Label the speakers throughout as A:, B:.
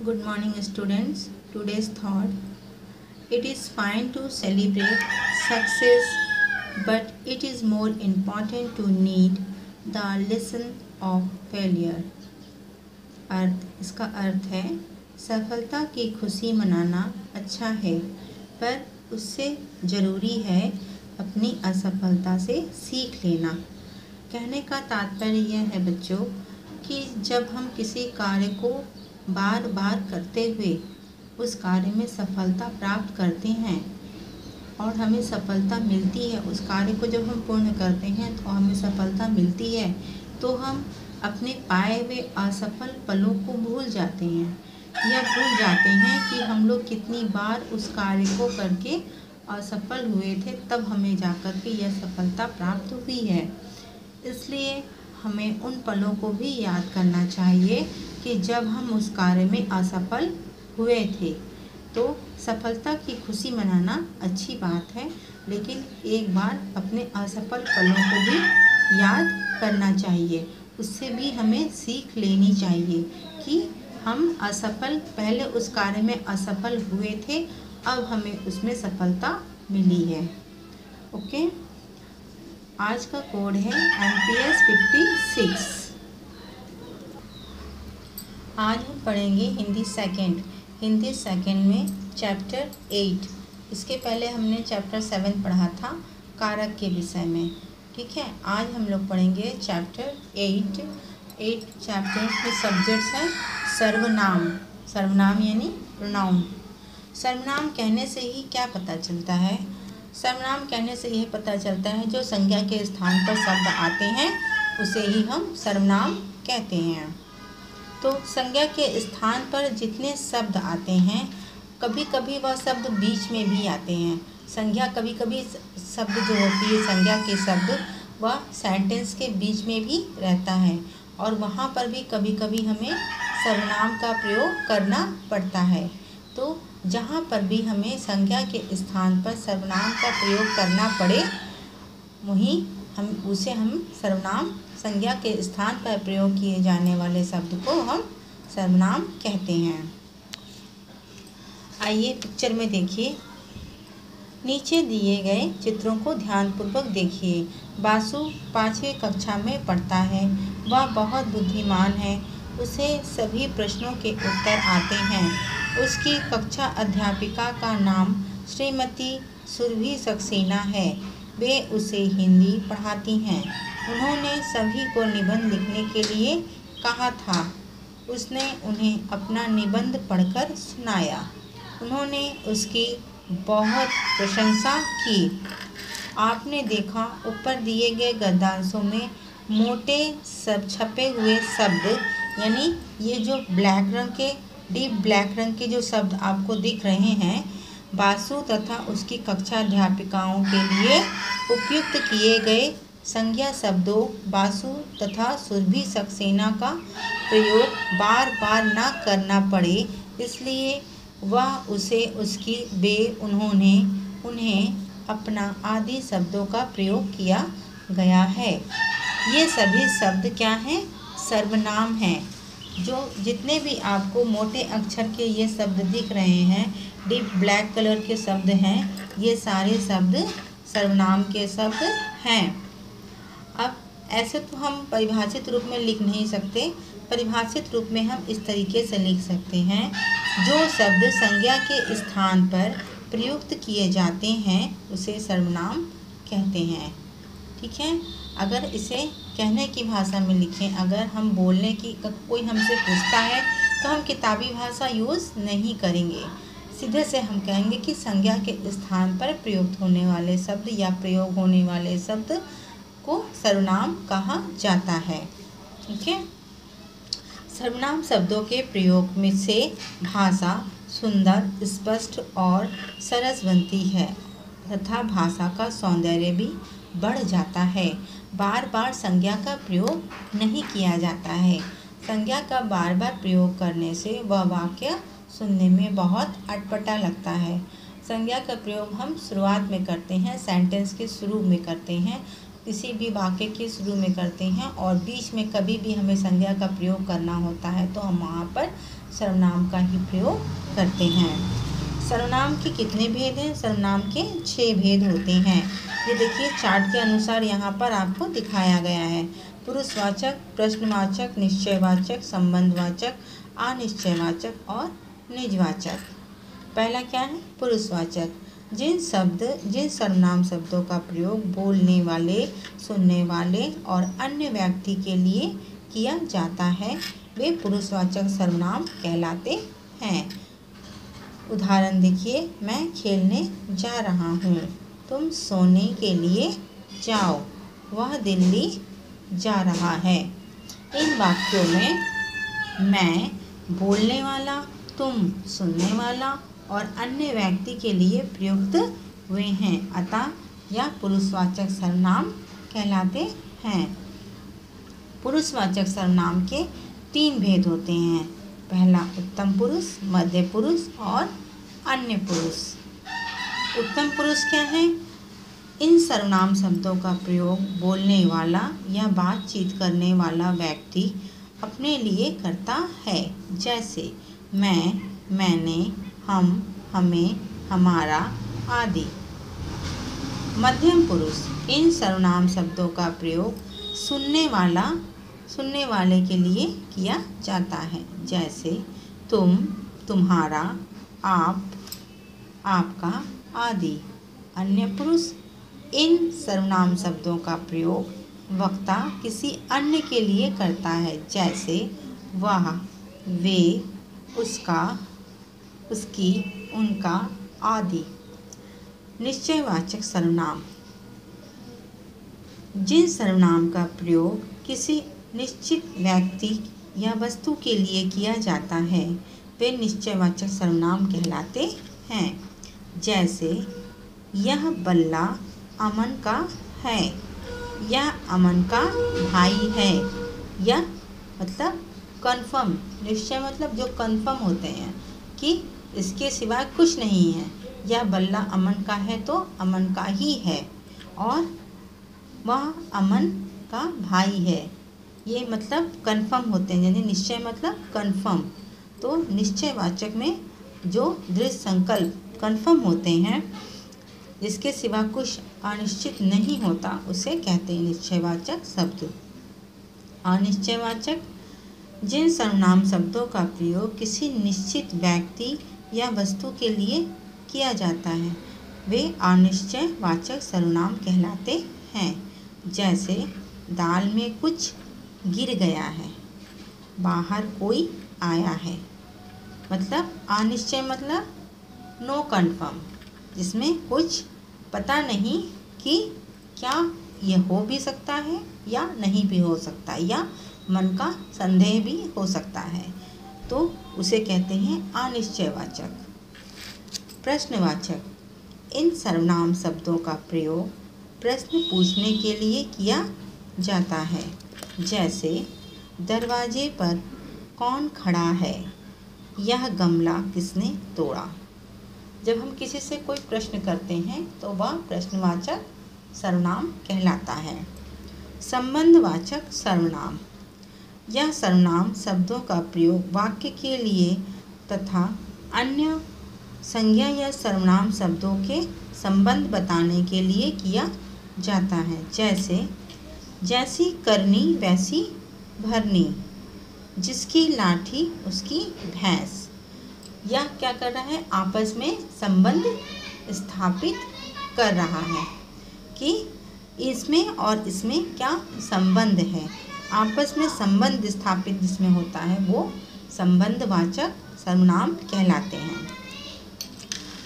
A: Good morning, students. Today's thought: it is fine to celebrate success, but it is more important to need the lesson of failure. इसका अर्थ है सफलता की खुशी मनाना अच्छा है, पर उससे ज़रूरी है अपनी असफलता से सीख लेना। कहने का तात्पर्य यह है बच्चों कि जब हम किसी कार्य को बार बार करते हुए उस कार्य में सफलता प्राप्त करते हैं और हमें सफलता मिलती है, उस कार्य को जब हम पूर्ण करते हैं तो हमें सफलता मिलती है, तो हम अपने पाए हुए असफल पलों को भूल जाते हैं या भूल जाते हैं कि हम लोग कितनी बार उस कार्य को करके असफल हुए थे, तब हमें जाकर के यह सफलता प्राप्त हुई है। इसलिए हमें उन पलों को भी याद करना चाहिए कि जब हम उस कार्य में असफल हुए थे। तो सफलता की खुशी मनाना अच्छी बात है, लेकिन एक बार अपने असफल पलों को भी याद करना चाहिए। उससे भी हमें सीख लेनी चाहिए कि हम असफल पहले उस कार्य में असफल हुए थे, अब हमें उसमें सफलता मिली है। ओके, आज का कोड है MPS 56। आज हम पढ़ेंगे हिंदी सेकंड में चैप्टर 8। इसके पहले हमने चैप्टर 7 पढ़ा था कारक के विषय में। ठीक है, आज हम लोग पढ़ेंगे चैप्टर 8। चैप्टर के सब्जेक्ट्स हैं सर्वनाम यानी प्रोनाउन। सर्वनाम कहने से ही क्या पता चलता है? सर्वनाम कहने से यह पता चलता है जो संज्ञा के स्थान पर शब्द आते हैं उसे ही हम सर्वनाम कहते हैं। तो संज्ञा के स्थान पर जितने शब्द आते हैं, कभी कभी वह शब्द बीच में भी आते हैं। संज्ञा कभी कभी शब्द जो होती है संज्ञा के शब्द, वह सेंटेंस के बीच में भी रहता है और वहाँ पर भी कभी कभी हमें सर्वनाम का प्रयोग करना पड़ता है। तो जहाँ पर भी हमें संज्ञा के स्थान पर सर्वनाम का प्रयोग करना पड़े, वहीं हम सर्वनाम, संज्ञा के स्थान पर प्रयोग किए जाने वाले शब्द को हम सर्वनाम कहते हैं। आइए पिक्चर में देखिए। नीचे दिए गए चित्रों को ध्यानपूर्वक देखिए। बासु 5वीं कक्षा में पढ़ता है। वह बहुत बुद्धिमान है, उसे सभी प्रश्नों के उत्तर आते हैं। उसकी कक्षा अध्यापिका का नाम श्रीमती सुरभि सक्सेना है। वे उसे हिंदी पढ़ाती हैं। उन्होंने सभी को निबंध लिखने के लिए कहा था। उसने उन्हें अपना निबंध पढ़कर सुनाया। उन्होंने उसकी बहुत प्रशंसा की। आपने देखा ऊपर दिए गए गद्यांशों में मोटे सब छपे हुए शब्द, यानी ये जो डीप ब्लैक रंग के जो शब्द आपको दिख रहे हैं, बासु तथा उसकी कक्षा अध्यापिकाओं के लिए उपयुक्त किए गए संज्ञा शब्दों बासु तथा सुरभि सक्सेना का प्रयोग बार बार न करना पड़े, इसलिए वह उसे उसकी उन्होंने उन्हें अपना आदि शब्दों का प्रयोग किया गया है। ये सभी शब्द क्या हैं? सर्वनाम हैं। जो जितने भी आपको मोटे अक्षर के ये शब्द दिख रहे हैं, डीप ब्लैक कलर के शब्द हैं, ये सारे शब्द सर्वनाम के शब्द हैं। अब ऐसे तो हम परिभाषित रूप में लिख नहीं सकते। परिभाषित रूप में हम इस तरीके से लिख सकते हैं, जो शब्द संज्ञा के स्थान पर प्रयुक्त किए जाते हैं उसे सर्वनाम कहते हैं। ठीक है, अगर इसे कहने की भाषा में लिखें, अगर हम बोलने की कोई हमसे पूछता है तो हम किताबी भाषा यूज़ नहीं करेंगे। सीधे से हम कहेंगे कि संज्ञा के स्थान पर प्रयुक्त होने वाले शब्द या प्रयोग होने वाले शब्द को सर्वनाम कहा जाता है। ठीक है, सर्वनाम शब्दों के प्रयोग में से भाषा सुंदर, स्पष्ट और सरस बनती है तथा भाषा का सौंदर्य भी बढ़ जाता है। बार बार संज्ञा का प्रयोग नहीं किया जाता है। संज्ञा का बार बार प्रयोग करने से वह वाक्य सुनने में बहुत अटपटा लगता है। संज्ञा का प्रयोग हम शुरुआत में करते हैं, सेंटेंस के शुरू में करते हैं, किसी भी वाक्य के शुरू में करते हैं और बीच में कभी भी हमें संज्ञा का प्रयोग करना होता है तो हम वहाँ पर सर्वनाम का ही प्रयोग करते हैं। सर्वनाम के कितने भेद हैं? सर्वनाम के 6 भेद होते हैं। ये देखिए चार्ट के अनुसार यहाँ पर आपको दिखाया गया है। पुरुषवाचक, प्रश्नवाचक, निश्चयवाचक, संबंधवाचक, अनिश्चयवाचक और निजवाचक। पहला क्या है? पुरुषवाचक। जिन सर्वनाम शब्दों का प्रयोग बोलने वाले, सुनने वाले और अन्य व्यक्ति के लिए किया जाता है वे पुरुषवाचक सर्वनाम कहलाते हैं। उदाहरण देखिए, मैं खेलने जा रहा हूँ, तुम सोने के लिए जाओ, वह दिल्ली जा रहा है। इन वाक्यों में मैं बोलने वाला, तुम सुनने वाला और अन्य व्यक्ति के लिए प्रयुक्त हुए हैं, अतः यह पुरुषवाचक सर्वनाम कहलाते हैं। पुरुषवाचक सर्वनाम के 3 भेद होते हैं। पहला उत्तम पुरुष, मध्य पुरुष और अन्य पुरुष। उत्तम पुरुष क्या है? इन सर्वनाम शब्दों का प्रयोग बोलने वाला या बातचीत करने वाला व्यक्ति अपने लिए करता है, जैसे मैं, मैंने, हम, हमें, हमारा आदि। मध्यम पुरुष इन सर्वनाम शब्दों का प्रयोग सुनने वाले के लिए किया जाता है, जैसे तुम, तुम्हारा, आप, आपका आदि। अन्य पुरुष इन सर्वनाम शब्दों का प्रयोग वक्ता किसी अन्य के लिए करता है, जैसे वह, वे, उसका, उसकी, उनका आदि। निश्चयवाचक सर्वनाम जिन सर्वनाम का प्रयोग किसी निश्चित व्यक्ति या वस्तु के लिए किया जाता है वे निश्चयवाचक सर्वनाम कहलाते हैं, जैसे यह बल्ला अमन का है, यह अमन का भाई है। यह मतलब कन्फर्म, निश्चय मतलब जो कन्फर्म होते हैं कि इसके सिवा कुछ नहीं है। यह बल्ला अमन का है तो अमन का ही है और वह अमन का भाई है। ये मतलब कन्फर्म होते हैं, यानी निश्चय मतलब कन्फर्म। तो निश्चयवाचक में जो दृढ़ संकल्प कन्फर्म होते हैं, जिसके सिवा कुछ अनिश्चित नहीं होता, उसे कहते हैं निश्चयवाचक शब्द। अनिश्चयवाचक जिन सर्वनाम शब्दों का प्रयोग किसी निश्चित व्यक्ति या वस्तु के लिए किया जाता है वे अनिश्चयवाचक सर्वनाम कहलाते हैं, जैसे दाल में कुछ गिर गया है, बाहर कोई आया है। मतलब अनिश्चय मतलब नो कन्फर्म, जिसमें कुछ पता नहीं कि क्या ये हो भी सकता है या नहीं भी हो सकता, या मन का संदेह भी हो सकता है, तो उसे कहते हैं अनिश्चयवाचक। प्रश्नवाचक इन सर्वनाम शब्दों का प्रयोग प्रश्न पूछने के लिए किया जाता है, जैसे दरवाजे पर कौन खड़ा है, यह गमला किसने तोड़ा। जब हम किसी से कोई प्रश्न करते हैं तो वह प्रश्नवाचक सर्वनाम कहलाता है। संबंधवाचक सर्वनाम यह सर्वनाम शब्दों का प्रयोग वाक्य के लिए तथा अन्य संज्ञा या सर्वनाम शब्दों के संबंध बताने के लिए किया जाता है, जैसे जैसी करनी वैसी भरनी, जिसकी लाठी उसकी भैंस। यह क्या कर रहा है? आपस में संबंध स्थापित कर रहा है कि इसमें और इसमें क्या संबंध है। आपस में संबंध स्थापित जिसमें होता है वो संबंधवाचक सर्वनाम कहलाते हैं।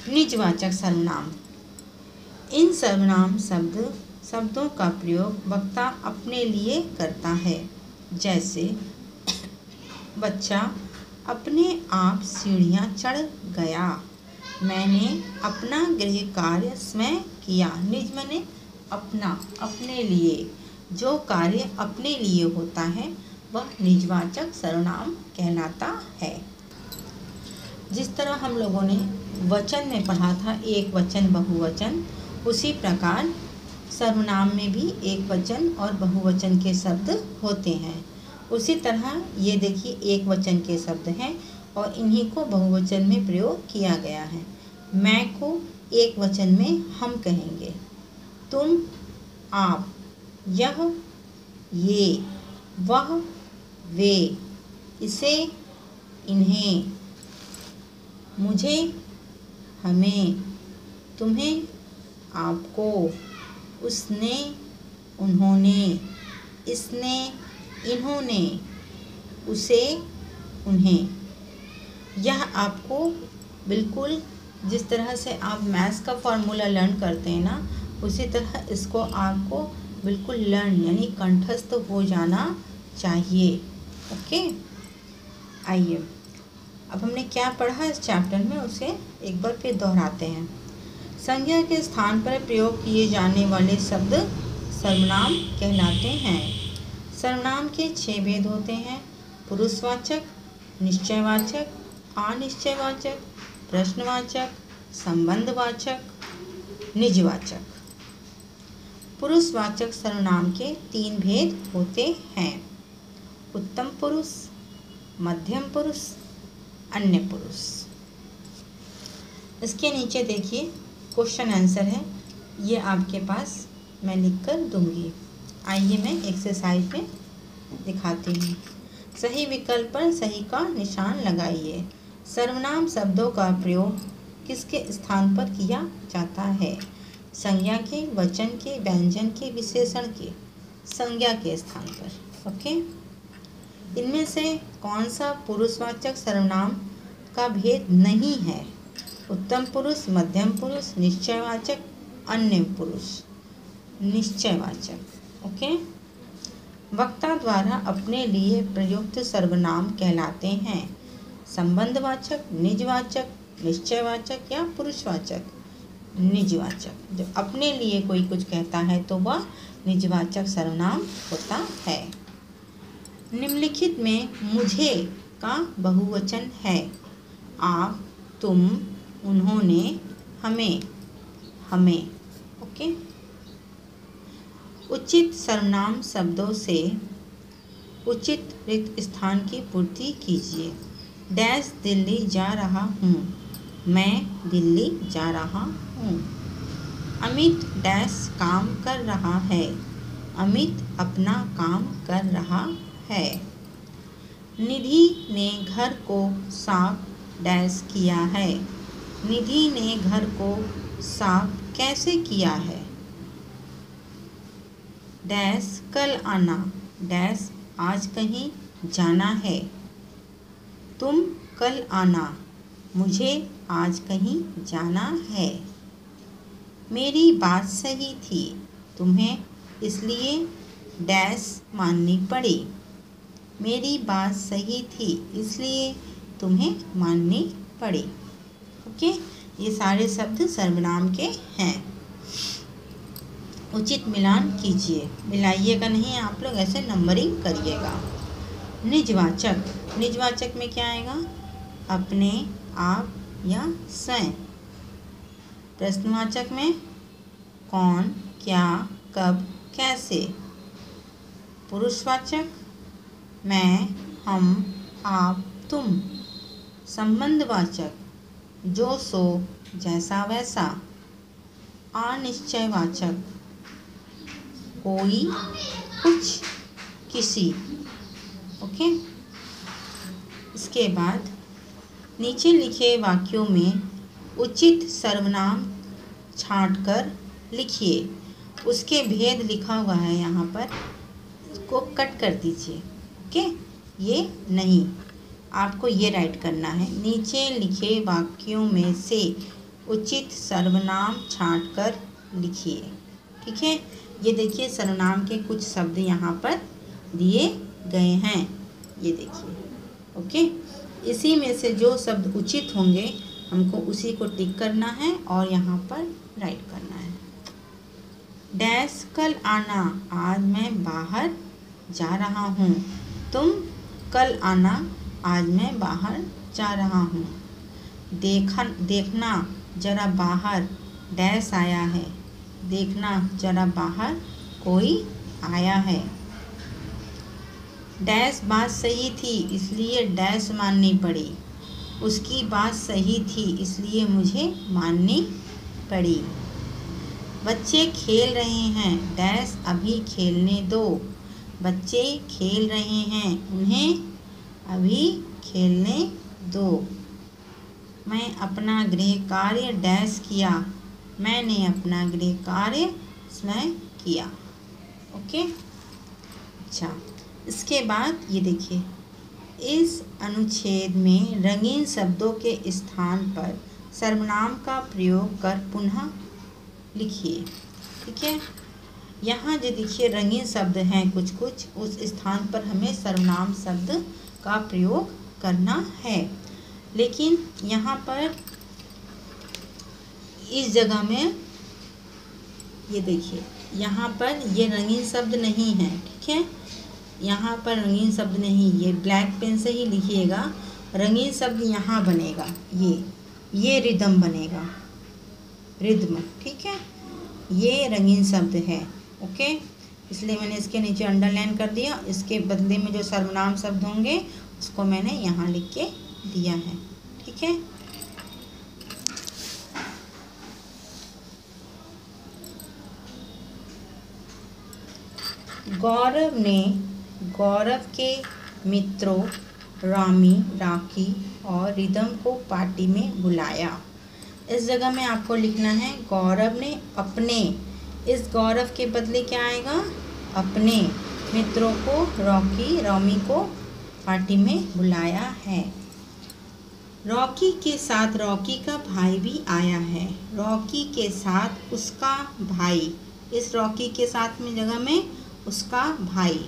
A: निजवाचक सर्वनाम इन सर्वनाम शब्दों का प्रयोग वक्ता अपने लिए करता है, जैसे बच्चा अपने आप सीढ़ियाँ चढ़ गया, मैंने अपना गृह कार्य स्वयं किया। निज माने अपना, अपने लिए। जो कार्य अपने लिए होता है वह निजवाचक सर्वनाम कहलाता है। जिस तरह हम लोगों ने वचन में पढ़ा था एक वचन बहुवचन, उसी प्रकार सर्वनाम में भी एक वचन और बहुवचन के शब्द होते हैं। उसी तरह ये देखिए एक वचन के शब्द हैं और इन्हीं को बहुवचन में प्रयोग किया गया है। मैं को एक वचन में हम कहेंगे। तुम, आप, यह, ये, वह, वे, इसे, इन्हें, मुझे, हमें, तुम्हें, आपको, उसने, उन्होंने, इसने, इन्होंने, उसे, उन्हें। यह आपको बिल्कुल जिस तरह से आप मैथ्स का फॉर्मूला लर्न करते हैं ना, उसी तरह इसको आपको बिल्कुल लर्न यानी कंठस्थ हो जाना चाहिए। ओके, आइए अब हमने क्या पढ़ा इस चैप्टर में उसे एक बार फिर दोहराते हैं। संज्ञा के स्थान पर प्रयोग किए जाने वाले शब्द सर्वनाम कहलाते हैं। सर्वनाम के 6 भेद होते हैं: पुरुषवाचक, निश्चयवाचक, अनिश्चयवाचक, प्रश्नवाचक, संबंधवाचक, निजवाचक। पुरुषवाचक सर्वनाम के 3 भेद होते हैं: उत्तम पुरुष, मध्यम पुरुष, अन्य पुरुष। इसके नीचे देखिए क्वेश्चन आंसर है, ये आपके पास मैं लिख कर दूंगी। आइए मैं एक्सरसाइज में दिखाती हूँ। सही विकल्प पर सही का निशान लगाइए। सर्वनाम शब्दों का प्रयोग किसके स्थान पर किया जाता है? संज्ञा के, वचन के, व्यंजन के, विशेषण के। संज्ञा के स्थान पर। ओके, इनमें से कौन सा पुरुषवाचक सर्वनाम का भेद नहीं है? उत्तम पुरुष, मध्यम पुरुष, निश्चयवाचक, अन्य पुरुष। निश्चयवाचक। ओके, वक्ता द्वारा अपने लिए प्रयुक्त सर्वनाम कहलाते हैं संबंधवाचक, निजवाचक, निश्चयवाचक या पुरुषवाचक। निजवाचक। जब अपने लिए कोई कुछ कहता है तो वह निजवाचक सर्वनाम होता है। निम्नलिखित में मुझे का बहुवचन है: आप, तुम, उन्होंने, हमें, हमें। ओके, उचित सर्वनाम शब्दों से उचित रिक्त स्थान की पूर्ति कीजिए। डैश दिल्ली जा रहा हूँ, मैं दिल्ली जा रहा हूँ। अमित डैश काम कर रहा है, अमित अपना काम कर रहा है। निधि ने घर को साफ डैश किया है, निधि ने घर को साफ कैसे किया है? डैश कल आना, डैश आज कहीं जाना है। तुम कल आना, मुझे आज कहीं जाना है। मेरी बात सही थी, तुम्हें इसलिए डैश माननी पड़ी। मेरी बात सही थी इसलिए तुम्हें माननी पड़ी। ओके, ये सारे शब्द सर्वनाम के हैं। उचित मिलान कीजिए, मिलाइएगा नहीं आप लोग, ऐसे नंबरिंग करिएगा। निजवाचक, निजवाचक में क्या आएगा? अपने, आप या स्वयं। प्रश्नवाचक में कौन, क्या, कब, कैसे। पुरुषवाचक मैं, हम, आप, तुम। संबंधवाचक जो सो, जैसा वैसा। अनिश्चयवाचक कोई, कुछ, किसी। ओके, इसके बाद नीचे लिखे वाक्यों में उचित सर्वनाम छांटकर लिखिए। उसके भेद लिखा हुआ है यहाँ पर, इसको कट कर दीजिए। ओके, ये नहीं, आपको ये राइट करना है। नीचे लिखे वाक्यों में से उचित सर्वनाम छांटकर लिखिए। ठीक है, ये देखिए सर्वनाम के कुछ शब्द यहाँ पर दिए गए हैं, ये देखिए। ओके, इसी में से जो शब्द उचित होंगे हमको उसी को टिक करना है और यहाँ पर राइट करना है। डैश कल आना, आज मैं बाहर जा रहा हूँ। तुम कल आना, आज मैं बाहर जा रहा हूँ। देखना जरा बाहर डैश आया है, देखना जरा बाहर कोई आया है। डैश बात सही थी इसलिए डैश माननी पड़ी। उसकी बात सही थी इसलिए मुझे माननी पड़ी। बच्चे खेल रहे हैं डैश अभी खेलने दो। बच्चे खेल रहे हैं उन्हें अभी खेलने दो। मैं अपना गृह कार्य डैश किया। मैंने अपना गृह कार्य स्वयं किया। ओके। अच्छा, इसके बाद ये देखिए, इस अनुच्छेद में रंगीन शब्दों के स्थान पर सर्वनाम का प्रयोग कर पुनः लिखिए। ठीक है, यहाँ जो देखिए रंगीन शब्द हैं कुछ कुछ, उस स्थान पर हमें सर्वनाम शब्द का प्रयोग करना है। लेकिन यहाँ पर इस जगह में ये देखिए, यहाँ पर ये रंगीन शब्द नहीं है। ठीक है, यहाँ पर रंगीन शब्द नहीं, ये ब्लैक पेन से ही लिखिएगा। रंगीन शब्द यहाँ बनेगा, ये रिदम बनेगा, रिद्म। ठीक है, ये रंगीन शब्द है। ओके, इसलिए मैंने इसके नीचे अंडरलाइन कर दिया। इसके बदले में जो सर्वनाम शब्द होंगे उसको मैंने यहाँ लिख के दिया है। ठीक है, गौरव ने गौरव के मित्रों रामी, राखी और रिदम को पार्टी में बुलाया। इस जगह में आपको लिखना है गौरव ने अपने, इस गौरव के बदले क्या आएगा, अपने मित्रों को रामी को पार्टी में बुलाया है। रॉकी के साथ रॉकी का भाई भी आया है। रॉकी के साथ उसका भाई, इस रॉकी के साथ में जगह में उसका भाई,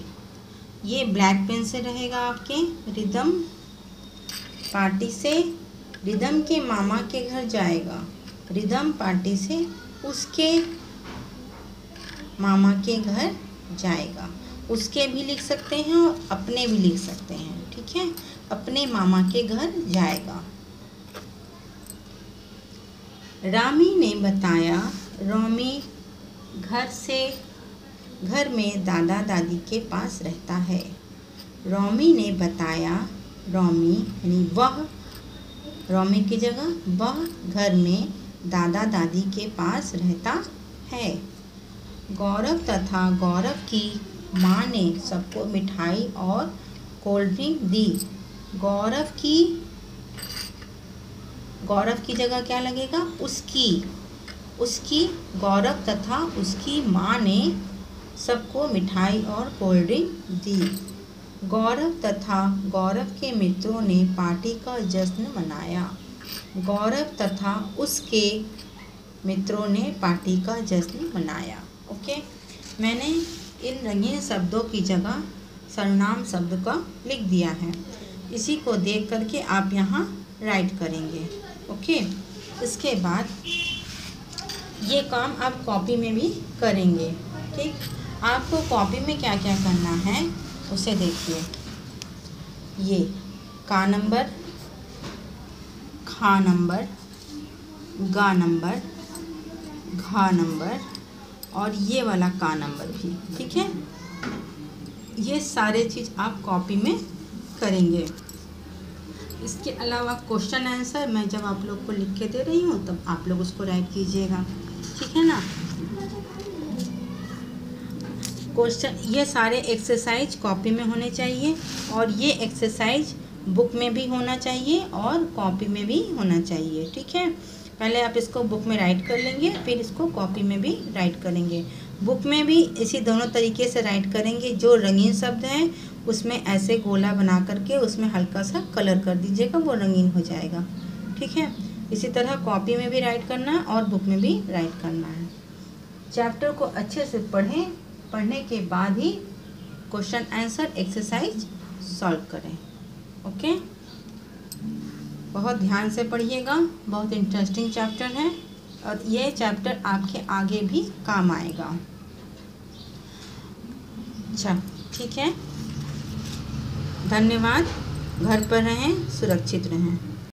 A: ये ब्लैक पेन से रहेगा आपके। रिदम पार्टी से रिदम के मामा के घर जाएगा। रिदम पार्टी से उसके मामा के घर जाएगा। उसके भी लिख सकते हैं और अपने भी लिख सकते हैं। ठीक है, अपने मामा के घर जाएगा। रामी ने बताया रामी घर में दादा दादी के पास रहता है। रामी ने बताया रामी यानी वह, रामी की जगह वह घर में दादा दादी के पास रहता है। गौरव तथा गौरव की माँ ने सबको मिठाई और कोल्ड ड्रिंक दी। गौरव की जगह क्या लगेगा, उसकी गौरव तथा उसकी माँ ने सबको मिठाई और कोल्ड ड्रिंक दी। गौरव तथा गौरव के मित्रों ने पार्टी का जश्न मनाया। गौरव तथा उसके मित्रों ने पार्टी का जश्न मनाया। ओके, मैंने इन रंगीन शब्दों की जगह सर्वनाम शब्द का लिख दिया है। इसी को देख करके आप यहाँ राइट करेंगे। ओके, इसके बाद ये काम आप कॉपी में भी करेंगे। ठीक, आपको कॉपी में क्या क्या करना है उसे देखिए। ये का नंबर, खा नंबर, गा नंबर, घा नंबर और ये वाला का नंबर भी। ठीक है, ये सारे चीज़ आप कॉपी में करेंगे। इसके अलावा क्वेश्चन आंसर मैं जब आप लोग को लिख के दे रही हूँ तब आप लोग उसको राइट कीजिएगा। ठीक है ना, क्वेश्चन ये सारे एक्सरसाइज कॉपी में होने चाहिए और ये एक्सरसाइज बुक में भी होना चाहिए और कॉपी में भी होना चाहिए। ठीक है, पहले आप इसको बुक में राइट कर लेंगे, फिर इसको कॉपी में भी राइट करेंगे। बुक में भी इसी दोनों तरीके से राइट करेंगे। जो रंगीन शब्द हैं उसमें ऐसे गोला बना करके उसमें हल्का सा कलर कर दीजिएगा, वो रंगीन हो जाएगा। ठीक है, इसी तरह कॉपी में भी राइट करना है और बुक में भी राइट करना है। चैप्टर को अच्छे से पढ़ें, पढ़ने के बाद ही क्वेश्चन आंसर एक्सरसाइज सॉल्व करें। ओके, बहुत ध्यान से पढ़िएगा, बहुत इंटरेस्टिंग चैप्टर है और ये चैप्टर आपके आगे भी काम आएगा। अच्छा, ठीक है, धन्यवाद। घर पर रहें, सुरक्षित रहें।